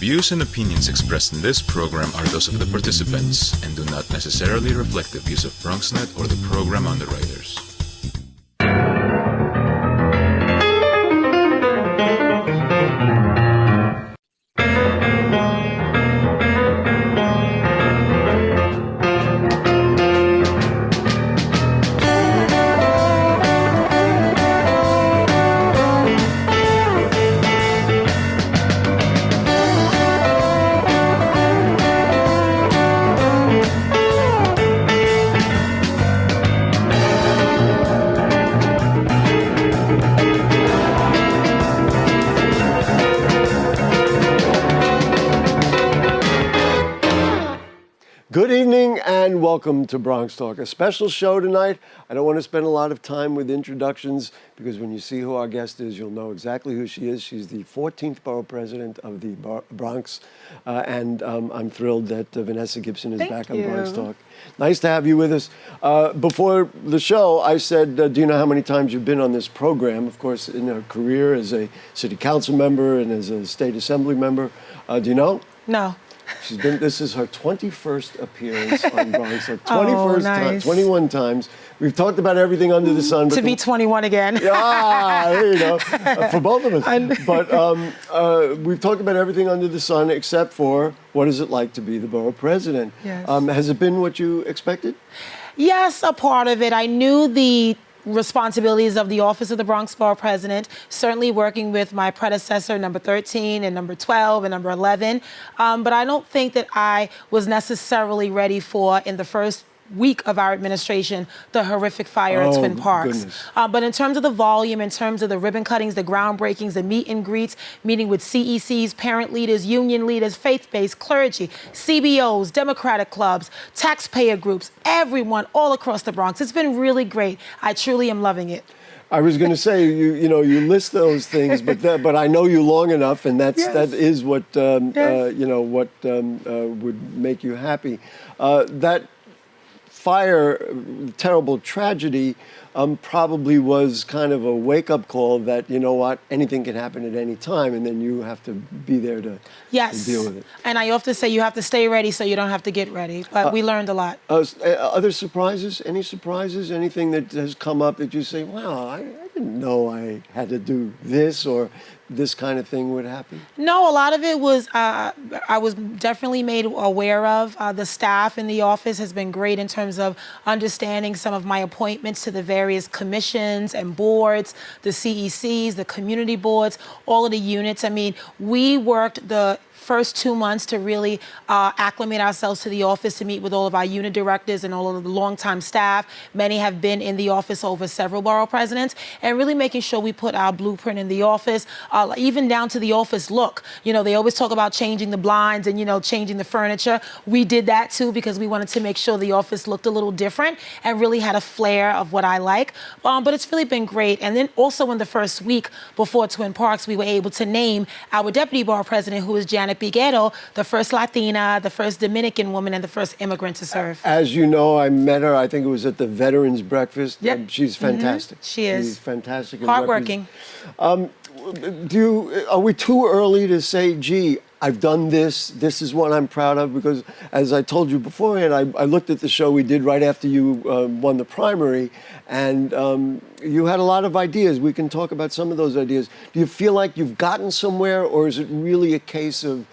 views and opinions expressed in this program are those of the participants and do not necessarily reflect the views of BronxNet or the program underwriters. Good evening and welcome to Bronx Talk, a special show tonight. I don't want to spend a lot of time with introductions because when you see who our guest is, you'll know exactly who she is. She's the 14th Borough President of the Bronx, and I'm thrilled that Vanessa Gibson is back on Bronx Talk. Nice to have you with us. Before the show, I said, do you know how many times you've been on this program? Of course, in her career as a city council member and as a state assembly member. Do you know? No. This is her 21st appearance on Bronx. So 21st time, 21 times. We've talked about everything under the sun. To be 21 again. There you go. For both of us. But we've talked about everything under the sun except for what is it like to be the borough president. Yes. Has it been what you expected? Yes, a part of it. I knew the responsibilities of the office of the Bronx Borough President, certainly working with my predecessor, number 13 and number 12 and number 11. But I don't think that I was necessarily ready for, in the first week of our administration, the horrific fire at Twin Parks. But in terms of the volume, in terms of the ribbon cuttings, the groundbreakings, the meet and greets, meeting with CECs, parent leaders, union leaders, faith-based clergy, CBOs, Democratic clubs, taxpayer groups, everyone all across the Bronx. It's been really great. I truly am loving it. I was going to say, you list those things, but I know you long enough, and that is what would make you happy. That fire, terrible tragedy, probably was kind of a wake-up call that, you know what, anything can happen at any time, and then you have to be there to deal with it. And I often say you have to stay ready so you don't have to get ready, but we learned a lot. Other surprises? Any surprises? Anything that has come up that you say, wow, I didn't know I had to do this, or this kind of thing would happen? No, a lot of it was, I was definitely made aware of. The staff in the office has been great in terms of understanding some of my appointments to the various commissions and boards, the CECs, the community boards, all of the units. I mean, we worked the first 2 months to really acclimate ourselves to the office, to meet with all of our unit directors and all of the longtime staff. Many have been in the office over several borough presidents, and really making sure we put our blueprint in the office, even down to the office look. You know, they always talk about changing the blinds and, changing the furniture. We did that too because we wanted to make sure the office looked a little different and really had a flair of what I like. But it's really been great. And then also in the first week before Twin Parks, we were able to name our deputy borough president, who is Janet Biguero, the first Latina, the first Dominican woman, and the first immigrant to serve. As you know, I met her, I think it was at the Veterans Breakfast. Yep. She's fantastic. She is. She's fantastic. Hardworking. Are we too early to say, gee, I've done this is what I'm proud of? Because as I told you beforehand, I looked at the show we did right after you won the primary, and you had a lot of ideas. We can talk about some of those ideas. Do you feel like you've gotten somewhere, or is it really a case of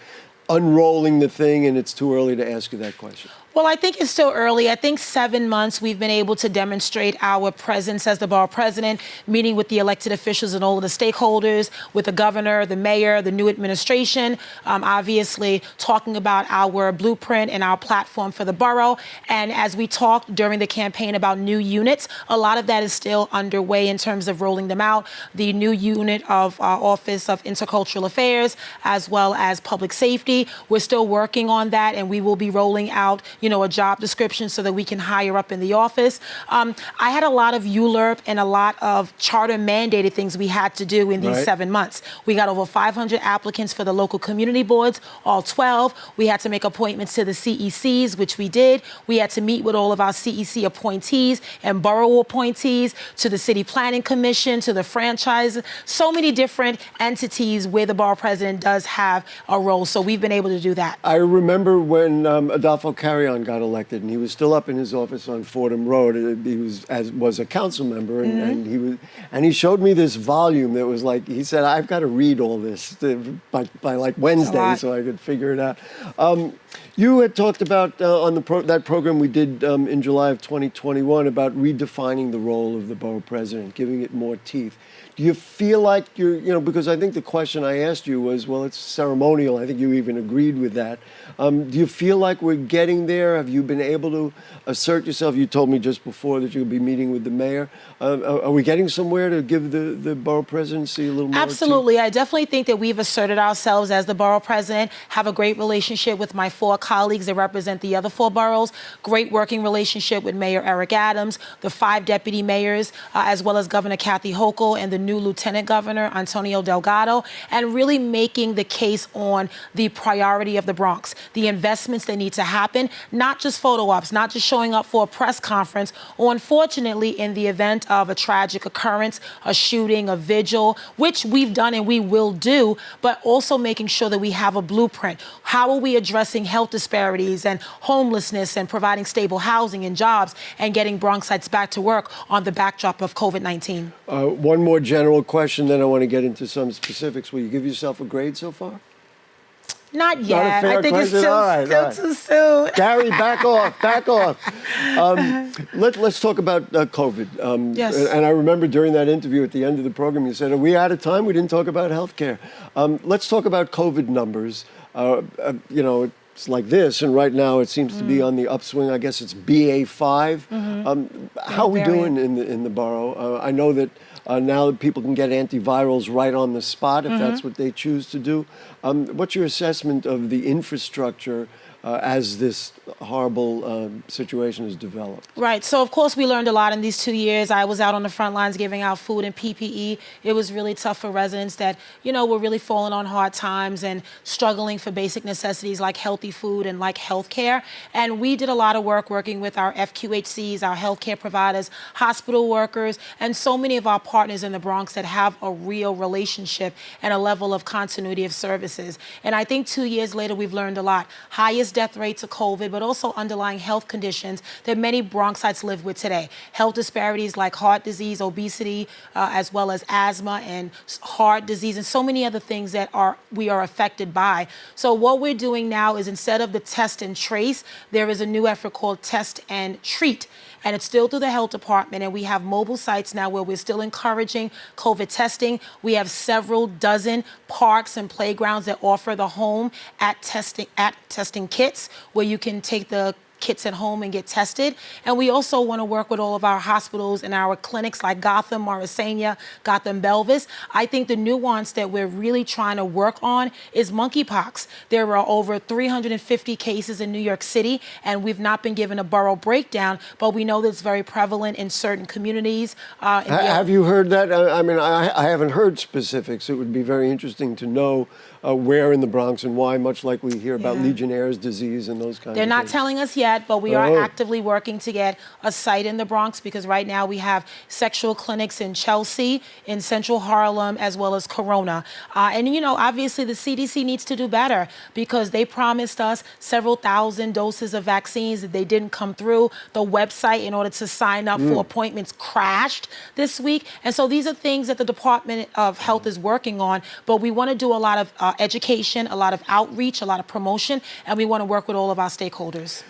unrolling the thing and it's too early to ask you that question? Well, I think it's still early. I think 7 months we've been able to demonstrate our presence as the borough president, meeting with the elected officials and all of the stakeholders, with the governor, the mayor, the new administration, obviously talking about our blueprint and our platform for the borough. And as we talked during the campaign about new units, a lot of that is still underway in terms of rolling them out. The new unit of our Office of Intercultural Affairs, as well as Public Safety, we're still working on that, and we will be rolling out a job description so that we can hire up in the office. I had a lot of ULURP and a lot of charter mandated things we had to do in these 7 months. We got over 500 applicants for the local community boards, all 12. We had to make appointments to the CECs, which we did. We had to meet with all of our CEC appointees and borough appointees, to the City Planning Commission, to the franchise, so many different entities where the borough president does have a role. So we've been able to do that. I remember when Adolfo Carrion got elected, and he was still up in his office on Fordham Road. He was a council member, and he showed me this volume that was like, he said, I've got to read all this by like Wednesday so I could figure it out. You had talked about on that program we did in July of 2021 about redefining the role of the borough president, giving it more teeth. Do you feel like because I think the question I asked you was, well, it's ceremonial. I think you even agreed with that. Do you feel like we're getting there? Have you been able to assert yourself? You told me just before that you'll be meeting with the mayor. Are we getting somewhere to give the borough presidency a little more Absolutely. teeth? I definitely think that we've asserted ourselves as the borough president, have a great relationship with my 4 colleagues that represent the other 4 boroughs, great working relationship with Mayor Eric Adams, the 5 deputy mayors, as well as Governor Kathy Hochul and the new Lieutenant Governor Antonio Delgado, and really making the case on the priority of the Bronx, the investments that need to happen, not just photo ops, not just showing up for a press conference, or unfortunately in the event of a tragic occurrence, a shooting, a vigil, which we've done and we will do, but also making sure that we have a blueprint. How are we addressing health disparities and homelessness and providing stable housing and jobs and getting Bronxites back to work on the backdrop of COVID-19? One more general question, then I want to get into some specifics. Will you give yourself a grade so far? Not yet. I think question? it's All still too soon. Gary, back off. Let's talk about COVID. Yes. And I remember during that interview at the end of the program, you said, are we out of time? We didn't talk about healthcare. Let's talk about COVID numbers. It's like this, and right now it seems to be on the upswing. I guess it's BA5. How are we doing in the borough? I know that now that people can get antivirals right on the spot if that's what they choose to do. What's your assessment of the infrastructure as this horrible situation is developed? Right. So, of course, we learned a lot in these 2 years. I was out on the front lines giving out food and PPE. It was really tough for residents that, were really falling on hard times and struggling for basic necessities like healthy food and like health care. And we did a lot of work working with our FQHCs, our healthcare providers, hospital workers, and so many of our partners in the Bronx that have a real relationship and a level of continuity of services. And I think 2 years later, we've learned a lot. Highest death rates of COVID, but also underlying health conditions that many Bronxites live with today. Health disparities like heart disease, obesity, as well as asthma and heart disease, and so many other things that we are affected by. So what we're doing now is, instead of the test and trace, there is a new effort called test and treat. And it's still through the health department, and we have mobile sites now where we're still encouraging COVID testing. We have several dozen parks and playgrounds that offer the home at testing kits, where you can take the kits at home and get tested. And we also want to work with all of our hospitals and our clinics like Gotham, Morrisania, Gotham, Belvis. I think the nuance that we're really trying to work on is monkeypox. There are over 350 cases in New York City, and we've not been given a borough breakdown, but we know that it's very prevalent in certain communities. Have you heard that? I mean, I haven't heard specifics. It would be very interesting to know where in the Bronx and why, much like we hear about Legionnaire's disease and those kinds of things. They're not telling us yet, but we are actively working to get a site in the Bronx, because right now we have sexual clinics in Chelsea, in Central Harlem, as well as Corona. And, obviously the CDC needs to do better, because they promised us several thousand doses of vaccines that they didn't come through. The website, in order to sign up for appointments, crashed this week. And so these are things that the Department of Health is working on, but we want to do a lot of education, a lot of outreach, a lot of promotion, and we want to work with all of our stakeholders.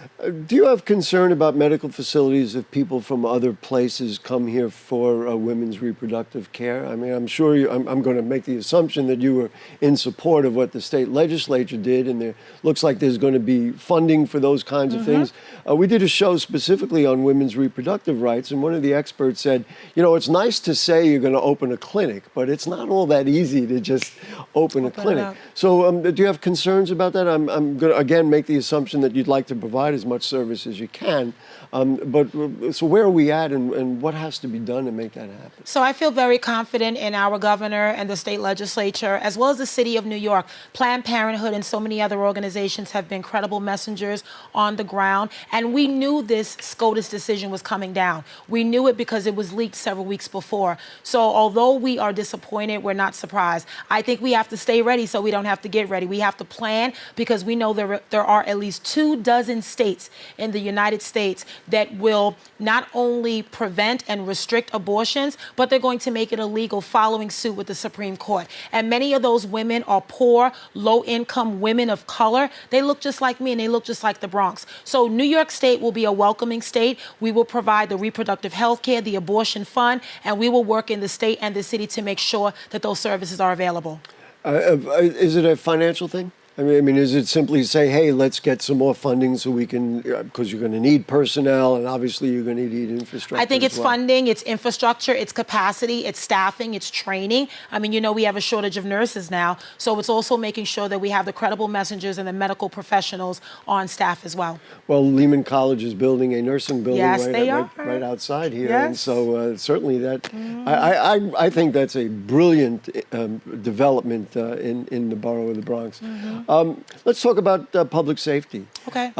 Do you have concern about medical facilities if people from other places come here for women's reproductive care? I mean, I'm sure I'm going to make the assumption that you were in support of what the state legislature did, and there looks like there's going to be funding for those kinds of things. We did a show specifically on women's reproductive rights, and one of the experts said, it's nice to say you're going to open a clinic, but it's not all that easy to just open a clinic. So do you have concerns about that? I'm going to, again, make the assumption that you'd like to provide as much what services you can. So where are we at, and what has to be done to make that happen? So I feel very confident in our governor and the state legislature, as well as the city of New York. Planned Parenthood and so many other organizations have been credible messengers on the ground. And we knew this SCOTUS decision was coming down. We knew it because it was leaked several weeks before. So although we are disappointed, we're not surprised. I think we have to stay ready so we don't have to get ready. We have to plan because we know there are at least 24 states in the United States that will not only prevent and restrict abortions, but they're going to make it illegal following suit with the Supreme Court. And many of those women are poor, low-income women of color. They look just like me and they look just like the Bronx. So New York State will be a welcoming state. We will provide the reproductive health care, the abortion fund, and we will work in the state and the city to make sure that those services are available. Is it a financial thing? I mean, is it simply say, hey, let's get some more funding so we can, because you're going to need personnel and obviously you're going to need infrastructure? I think it's funding, it's infrastructure, it's capacity, it's staffing, it's training. I mean, we have a shortage of nurses now. So it's also making sure that we have the credible messengers and the medical professionals on staff as well. Well, Lehman College is building a nursing building right outside here. Yes. And so certainly that, I think that's a brilliant development in the borough of the Bronx. Let's talk about public safety. Okay.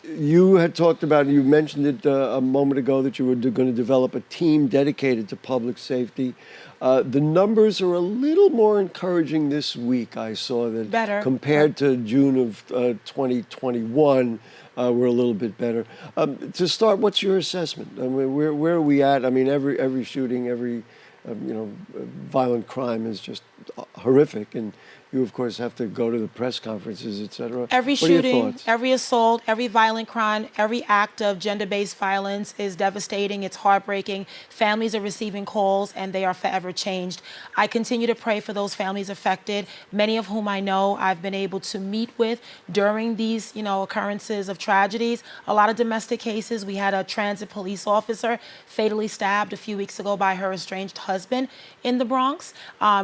You had talked about, you mentioned it a moment ago, that you were going to develop a team dedicated to public safety. The numbers are a little more encouraging this week. I saw that better. Compared to June of 2021, we're a little bit better. To start, what's your assessment? I mean, where are we at? I mean, every shooting, every violent crime is just horrific, and you, of course, have to go to the press conferences, et cetera. Every shooting, every assault, every violent crime, every act of gender-based violence is devastating. It's heartbreaking. Families are receiving calls, and they are forever changed. I continue to pray for those families affected, many of whom I know I've been able to meet with during these, occurrences of tragedies. A lot of domestic cases. We had a transit police officer fatally stabbed a few weeks ago by her estranged husband in the Bronx.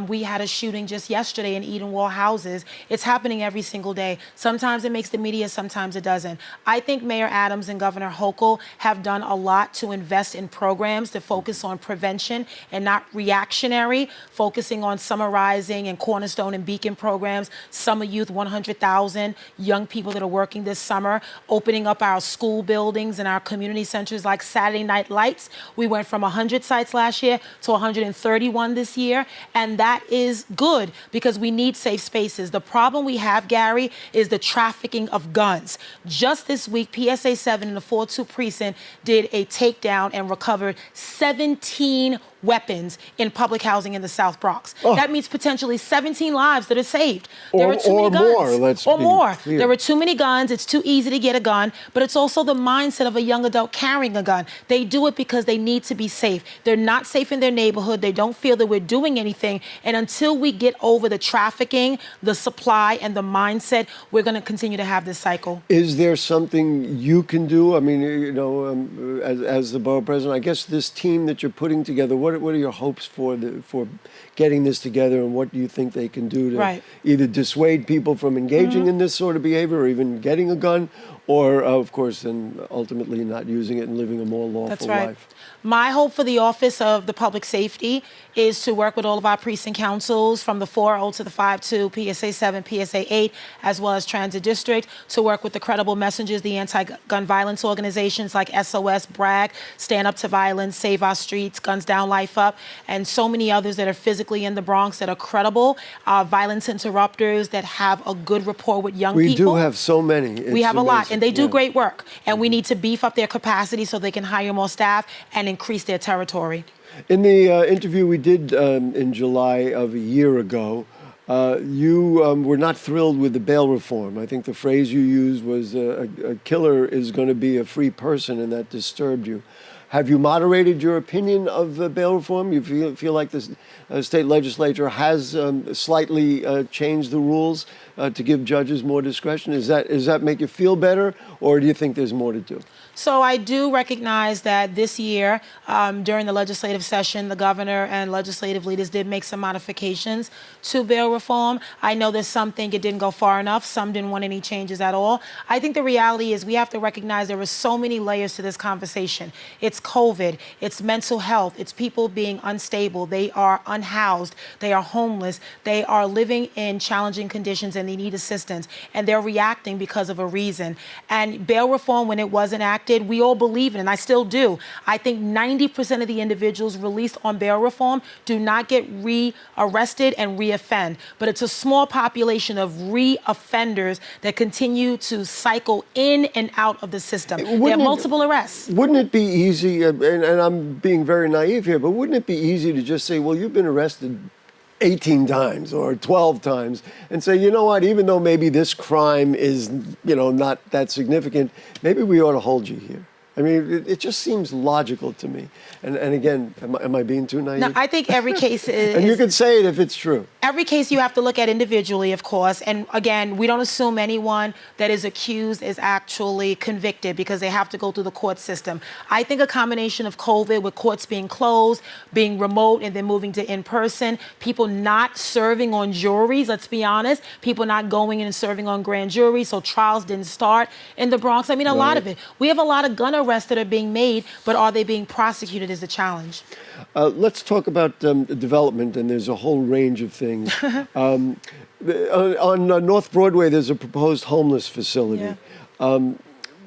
We had a shooting just yesterday in Eden houses. It's happening every single day. Sometimes it makes the media, sometimes it doesn't. I think Mayor Adams and Governor Hochul have done a lot to invest in programs to focus on prevention and not reactionary, focusing on summarizing and Cornerstone and Beacon programs, Summer Youth, 100,000 young people that are working this summer, opening up our school buildings and our community centers like Saturday Night Lights. We went from 100 sites last year to 131 this year, and that is good because we need safe spaces. The problem we have, Gary, is the trafficking of guns. Just this week, PSA 7 in the 4-2 precinct did a takedown and recovered 17 weapons in public housing in the South Bronx. That means potentially 17 lives that are saved. There are too many guns. Or more. Clear. There are too many guns. It's too easy to get a gun, but it's also the mindset of a young adult carrying a gun. They do it because they need to be safe. They're not safe in their neighborhood. They don't feel that we're doing anything. And until we get over the trafficking, the supply, and the mindset, we're going to continue to have this cycle. Is there something you can do? I mean, as the borough president, I guess this team that you're putting together, what are your hopes for getting this together, and what do you think they can do to either dissuade people from engaging in this sort of behavior or even getting a gun, or, of course, then ultimately not using it and living a more lawful life? My hope for the Office of the Public Safety is to work with all of our precinct councils from the 4-0 to the 5-2, PSA 7, PSA 8, as well as Transit District, to work with the credible messengers, the anti-gun violence organizations like SOS, BRAG, Stand Up to Violence, Save Our Streets, Guns Down, Life Up, and so many others that are physically in the Bronx that are credible, violence interrupters that have a good rapport with young people. We do have so many. We have a lot, and they do great work, and we need to beef up their capacity so they can hire more staff and increase their territory. In the interview we did in July of a year ago, you were not thrilled with the bail reform. I think the phrase you used was a killer is going to be a free person, and that disturbed you. Have you moderated your opinion of bail reform? You feel like the state legislature has slightly changed the rules to give judges more discretion? Does that make you feel better, or do you think there's more to do? So I do recognize that this year, during the legislative session, the governor and legislative leaders did make some modifications to bail reform. I know there's some think it didn't go far enough. Some didn't want any changes at all. I think the reality is we have to recognize there are so many layers to this conversation. It's COVID, it's mental health, it's people being unstable, they are unhoused, they are homeless, they are living in challenging conditions and they need assistance, and they're reacting because of a reason. And bail reform, when it was enacted, we all believe in, and I still do. I think 90% of the individuals released on bail reform do not get re-arrested and re-offend. But it's a small population of re-offenders that continue to cycle in and out of the system. They have multiple arrests. Wouldn't it be easy, and I'm being very naive here, but wouldn't it be easy to just say, well, you've been arrested 18 times or 12 times, and say, you know what, even though maybe this crime is, not that significant, maybe we ought to hold you here. I mean, it just seems logical to me. And again, am I being too naive? No, I think every case is... And you can say it if it's true. Every case you have to look at individually, of course. And again, we don't assume anyone that is accused is actually convicted because they have to go through the court system. I think a combination of COVID, with courts being closed, being remote, and then moving to in-person, people not serving on juries, let's be honest, people not going in and serving on grand juries, so trials didn't start in the Bronx. I mean, a lot of it. We have a lot of gun arrests that are being made, but are they being prosecuted is the challenge. Let's talk about development, and there's a whole range of things. On North Broadway, there's a proposed homeless facility. Yeah.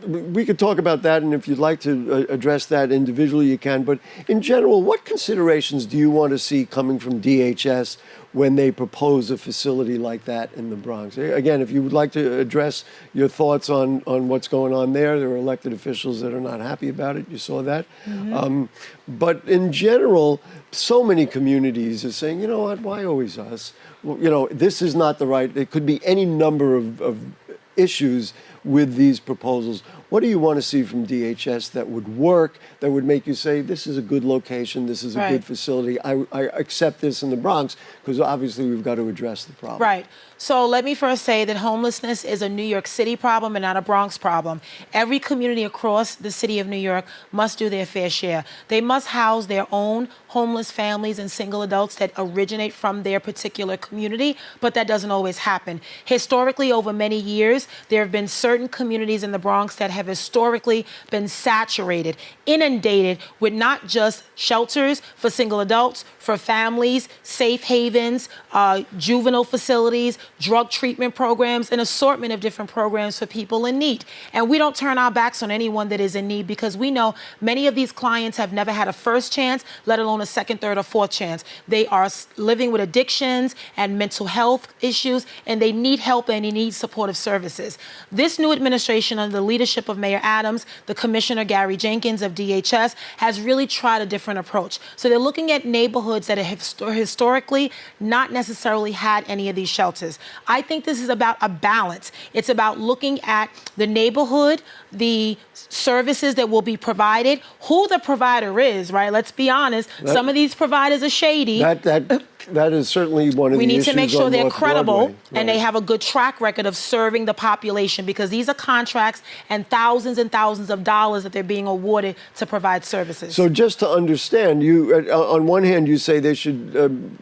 We could talk about that, and if you'd like to address that individually, you can. But in general, what considerations do you want to see coming from DHS when they propose a facility like that in the Bronx? Again, if you would like to address your thoughts on what's going on there are elected officials that are not happy about it. You saw that. Mm-hmm. But in general, so many communities are saying, you know what, why always us? Well, this is not the right, it could be any number of issues with these proposals. What do you want to see from DHS that would work, that would make you say, this is a good location, this is a good facility, I accept this in the Bronx, because obviously we've got to address the problem. Right. So let me first say that homelessness is a New York City problem and not a Bronx problem. Every community across the city of New York must do their fair share. They must house their own homeless families and single adults that originate from their particular community, but that doesn't always happen. Historically, over many years, there have been certain communities in the Bronx that have historically been saturated, inundated with not just shelters for single adults, for families, safe havens, juvenile facilities, drug treatment programs, an assortment of different programs for people in need. And we don't turn our backs on anyone that is in need, because we know many of these clients have never had a first chance, let alone a second, third, or fourth chance. They are living with addictions and mental health issues, and they need help and they need supportive services. This new administration, under the leadership of Mayor Adams, the Commissioner Gary Jenkins of DHS, has really tried a different approach. So they're looking at neighborhoods that have historically not necessarily had any of these shelters. I think this is about a balance. It's about looking at the neighborhood, the services that will be provided, who the provider is, right? Let's be honest. Some of these providers are shady. That is certainly one of the issues. We need to make sure they're credible, right, and they have a good track record of serving the population, because these are contracts and thousands of dollars that they're being awarded to provide services. So just to understand, you on one hand, you say they should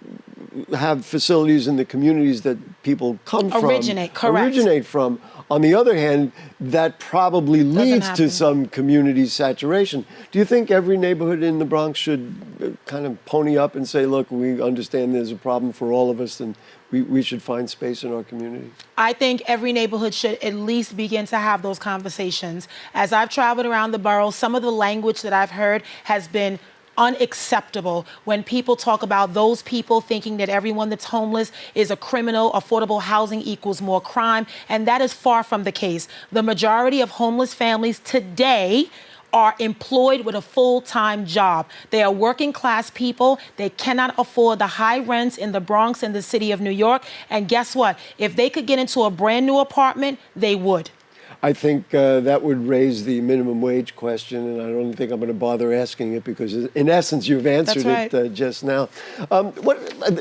have facilities in the communities that people originate from. On the other hand, that probably leads to some community saturation. Do you think every neighborhood in the Bronx should kind of pony up and say, look, we understand there's a problem for all of us, and we should find space in our community? I think every neighborhood should at least begin to have those conversations. As I've traveled around the borough, some of the language that I've heard has been unacceptable when people talk about those people thinking that everyone that's homeless is a criminal. Affordable housing equals more crime, and that is far from the case. The majority of homeless families today are employed with a full-time job. They are working class people. They cannot afford the high rents in the Bronx and the city of New York. And guess what? If they could get into a brand new apartment, they would. I think that would raise the minimum wage question, and I don't think I'm going to bother asking it because, in essence, you've answered it just now.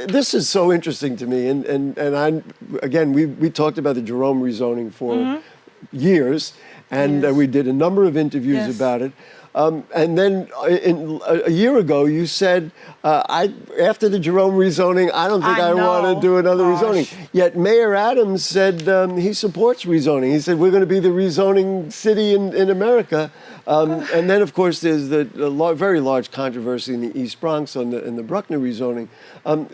This is so interesting to me, and we talked about the Jerome rezoning for years, and we did a number of interviews about it. And then a year ago, you said, after the Jerome rezoning, I don't think I want to do another rezoning. Yet Mayor Adams said he supports rezoning. He said, we're going to be the rezoning city in America. And then, of course, there's the very large controversy in the East Bronx in the Bruckner rezoning.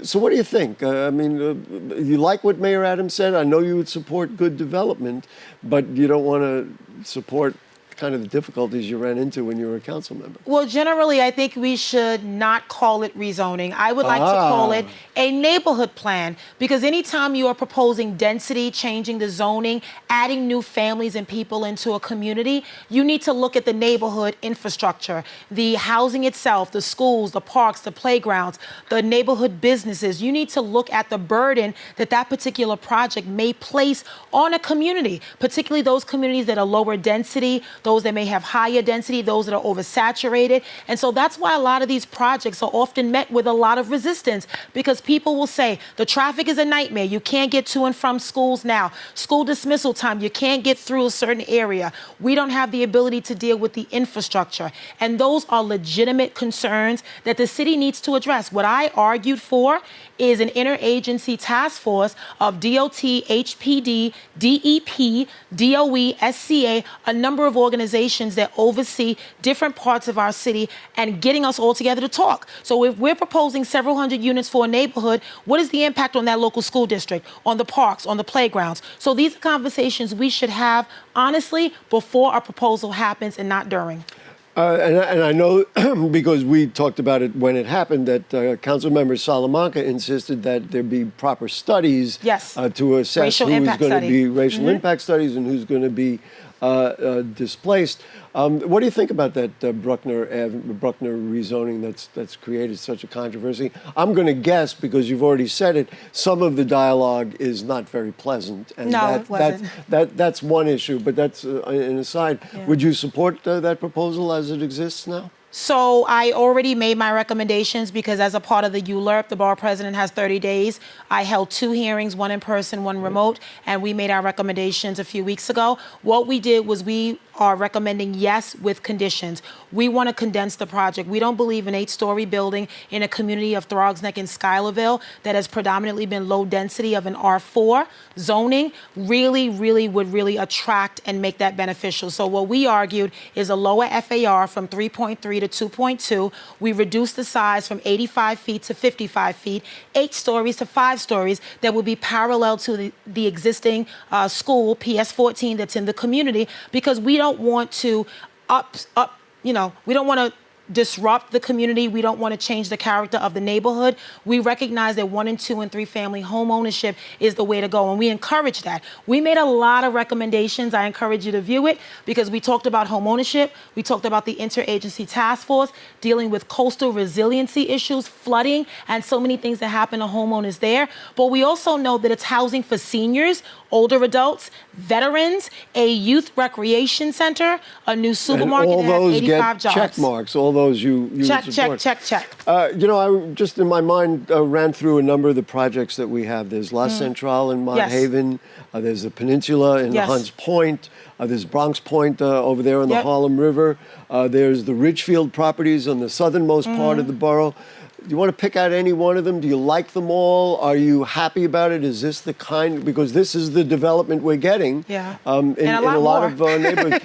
So what do you think? You like what Mayor Adams said? I know you would support good development, but you don't want to support kind of the difficulties you ran into when you were a council member. Well, generally, I think we should not call it rezoning. I would like to call it a neighborhood plan, because anytime you are proposing density, changing the zoning, adding new families and people into a community, you need to look at the neighborhood infrastructure, the housing itself, the schools, the parks, the playgrounds, the neighborhood businesses. You need to look at the burden that that particular project may place on a community, particularly those communities that are lower density, those that may have higher density, those that are oversaturated. And so that's why a lot of these projects are often met with a lot of resistance, because people will say the traffic is a nightmare. You can't get to and from schools now. School dismissal time, you can't get through a certain area. We don't have the ability to deal with the infrastructure. And those are legitimate concerns that the city needs to address. What I argued for is an interagency task force of DOT, HPD, DEP, DOE, SCA, a number of organizations that oversee different parts of our city, and getting us all together to talk. So if we're proposing several hundred units for a neighborhood, what is the impact on that local school district, on the parks, on the playgrounds? So these are conversations we should have, honestly, before our proposal happens and not during. And I know, because we talked about it when it happened, that Councilmember Salamanca insisted that there be proper studies to assess who's going to be racial impact studies and who's going to be displaced. What do you think about that Bruckner rezoning that's created such a controversy? I'm going to guess, because you've already said it, some of the dialogue is not very pleasant. And it wasn't. That's one issue, but that's an aside. Yeah. Would you support that proposal as it exists now? So I already made my recommendations, because as a part of the ULURP, the borough president has 30 days. I held 2 hearings, one in person, one remote, and we made our recommendations a few weeks ago. What we did was we are recommending yes with conditions. We want to condense the project. We don't believe an 8-story building in a community of Throgs Neck and Schuylerville that has predominantly been low density of an R4 zoning really would attract and make that beneficial. So what we argued is a lower FAR from 3.3 to 2.2. We reduced the size from 85 feet to 55 feet, 8 stories to 5 stories that would be parallel to the existing school, PS14, that's in the community, because we don't want to we don't want to disrupt the community. We don't want to change the character of the neighborhood. We recognize that 1 and 2 and 3 family home ownership is the way to go, and we encourage that. We made a lot of recommendations. I encourage you to view it, because we talked about home ownership. We talked about the interagency task force dealing with coastal resiliency issues, flooding, and so many things that happen to homeowners there. But we also know that it's housing for seniors, older adults, veterans, a youth recreation center, a new supermarket that has 85 jobs. Check marks. All those you check. I just in my mind ran through a number of the projects that we have. There's La Centrale in Mott Haven. There's the Peninsula in Hunts Point. There's Bronx Point over there on the Harlem River. There's the Ridgefield properties on the southernmost part of the borough. Do you want to pick out any one of them? Do you like them all? Are you happy about it? Is this the kind, because this is the development we're getting in a lot of neighborhoods.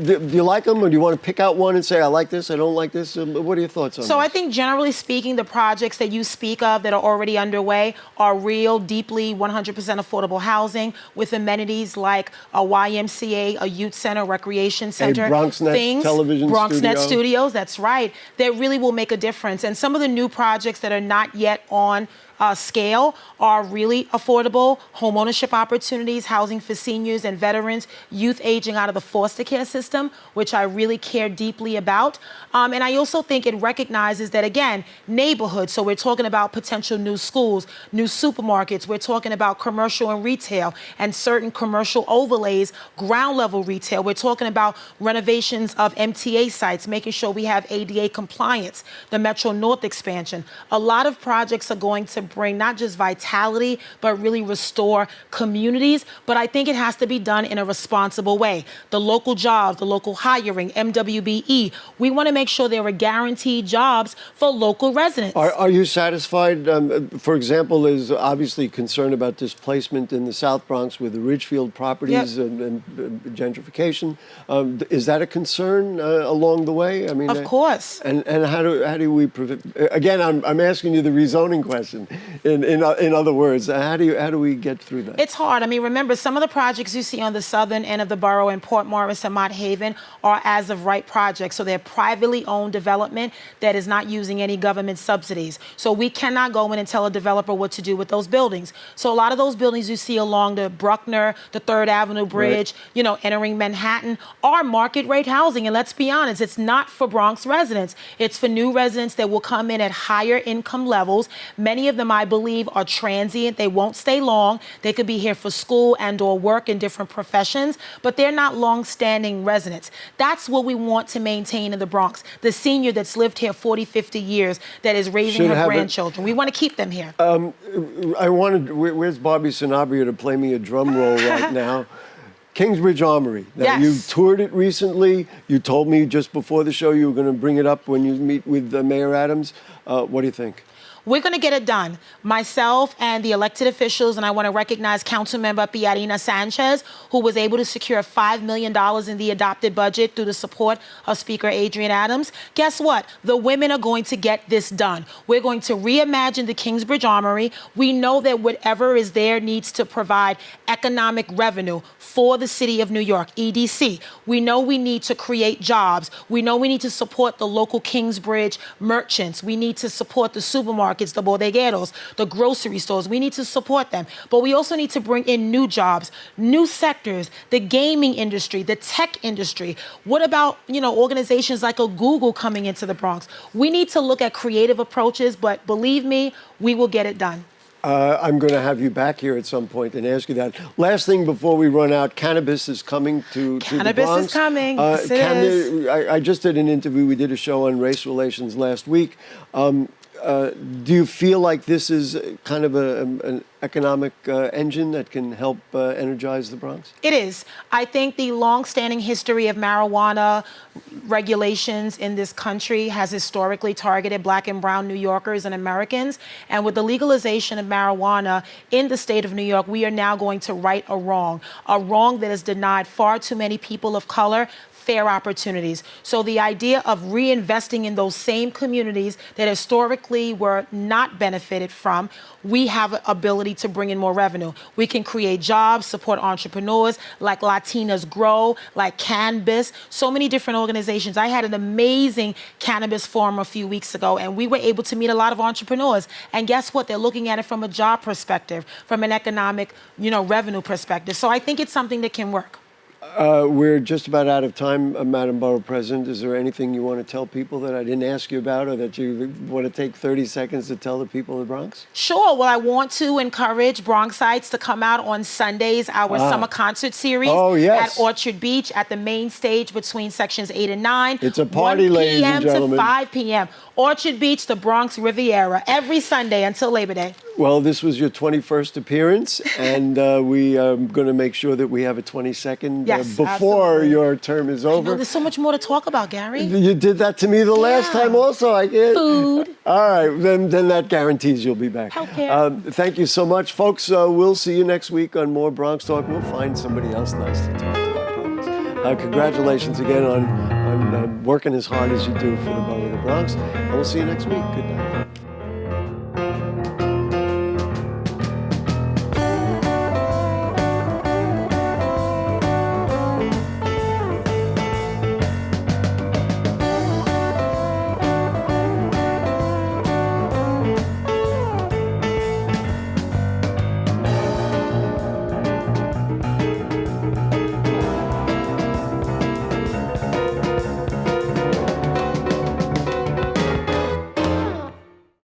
Do you like them, or do you want to pick out one and say, I like this, I don't like this? What are your thoughts on this? So I think generally speaking, the projects that you speak of that are already underway are real, deeply 100% affordable housing with amenities like a YMCA, a youth center, recreation center. A BronxNet television BronxNet studios, that's right. That really will make a difference. And some of the new projects that are not yet on scale are really affordable, home ownership opportunities, housing for seniors and veterans, youth aging out of the foster care system, which I really care deeply about. And I also think it recognizes that, again, neighborhoods, so we're talking about potential new schools, new supermarkets, we're talking about commercial and retail and certain commercial overlays, ground level retail, we're talking about renovations of MTA sites, making sure we have ADA compliance, the Metro North expansion. A lot of projects are going to bring not just vitality, but really restore communities. But I think it has to be done in a responsible way. The local jobs, the local hiring, MWBE, we want to make sure there are guaranteed jobs for local residents. Are you satisfied? For example, there's obviously concern about displacement in the South Bronx with the Ridgefield properties and gentrification. Is that a concern along the way? I mean, of course. And how do we prevent? Again, I'm asking you the rezoning question. In other words, how do we get through that? It's hard. I mean, remember, some of the projects you see on the southern end of the borough in Port Morris and Mott Haven are as of right projects. So they're privately owned development that is not using any government subsidies. So we cannot go in and tell a developer what to do with those buildings. So a lot of those buildings you see along the Bruckner, the 3rd Avenue Bridge, entering Manhattan are market rate housing. And let's be honest, it's not for Bronx residents. It's for new residents that will come in at higher income levels. Many of them, I believe, are transient. They won't stay long. They could be here for school and or work in different professions, but they're not long-standing residents. That's what we want to maintain in the Bronx. The senior that's lived here 40, 50 years that is raising her grandchildren. We want to keep them here. Where's Bobby Sanabria to play me a drum roll right now? Kingsbridge Armory. Now, Yes. you toured it recently. You told me just before the show you were going to bring it up when you meet with Mayor Adams. What do you think? We're going to get it done. Myself and the elected officials, and I want to recognize Councilmember Piarina Sanchez, who was able to secure $5 million in the adopted budget through the support of Speaker Adrian Adams. Guess what? The women are going to get this done. We're going to reimagine the Kingsbridge Armory. We know that whatever is there needs to provide economic revenue for the city of New York, EDC. We know we need to create jobs. We know we need to support the local Kingsbridge merchants. We need to support the supermarkets, the bodegueros, the grocery stores. We need to support them. But we also need to bring in new jobs, new sectors, the gaming industry, the tech industry. What about, organizations like a Google coming into the Bronx? We need to look at creative approaches, but believe me, we will get it done. I'm going to have you back here at some point and ask you that. Last thing before we run out, cannabis is coming to the Bronx. Cannabis is coming. Yes, it is. I just did an interview. We did a show on race relations last week. Do you feel like this is kind of an economic engine that can help energize the Bronx? It is. I think the long-standing history of marijuana regulations in this country has historically targeted Black and brown New Yorkers and Americans. And with the legalization of marijuana in the state of New York, we are now going to right a wrong that has denied far too many people of color fair opportunities. So the idea of reinvesting in those same communities that historically were not benefited from, we have an ability to bring in more revenue. We can create jobs, support entrepreneurs like Latinas Grow, like Cannabis, so many different organizations. I had an amazing cannabis forum a few weeks ago, and we were able to meet a lot of entrepreneurs. And guess what? They're looking at it from a job perspective, from an economic, revenue perspective. So I think it's something that can work. We're just about out of time, Madam Borough President. Is there anything you want to tell people that I didn't ask you about, or that you want to take 30 seconds to tell the people of the Bronx? Sure. Well, I want to encourage Bronxites to come out on Sundays, our summer concert series at Orchard Beach at the main stage between sections 8 and 9. It's a party, ladies and gentlemen. 1 p.m. to 5 p.m. Orchard Beach, the Bronx Riviera, every Sunday until Labor Day. Well, this was your 21st appearance, and we are going to make sure that we have a 22nd before absolutely. Your term is over. There's so much more to talk about, Gary. You did that to me the last time also. I get food. All right, then that guarantees you'll be back. Healthcare. Thank you so much, folks. We'll see you next week on more Bronx Talk. We'll find somebody else nice to talk to, I promise. Congratulations again on working as hard as you do for the Borough of the Bronx. And we'll see you next week. Good night.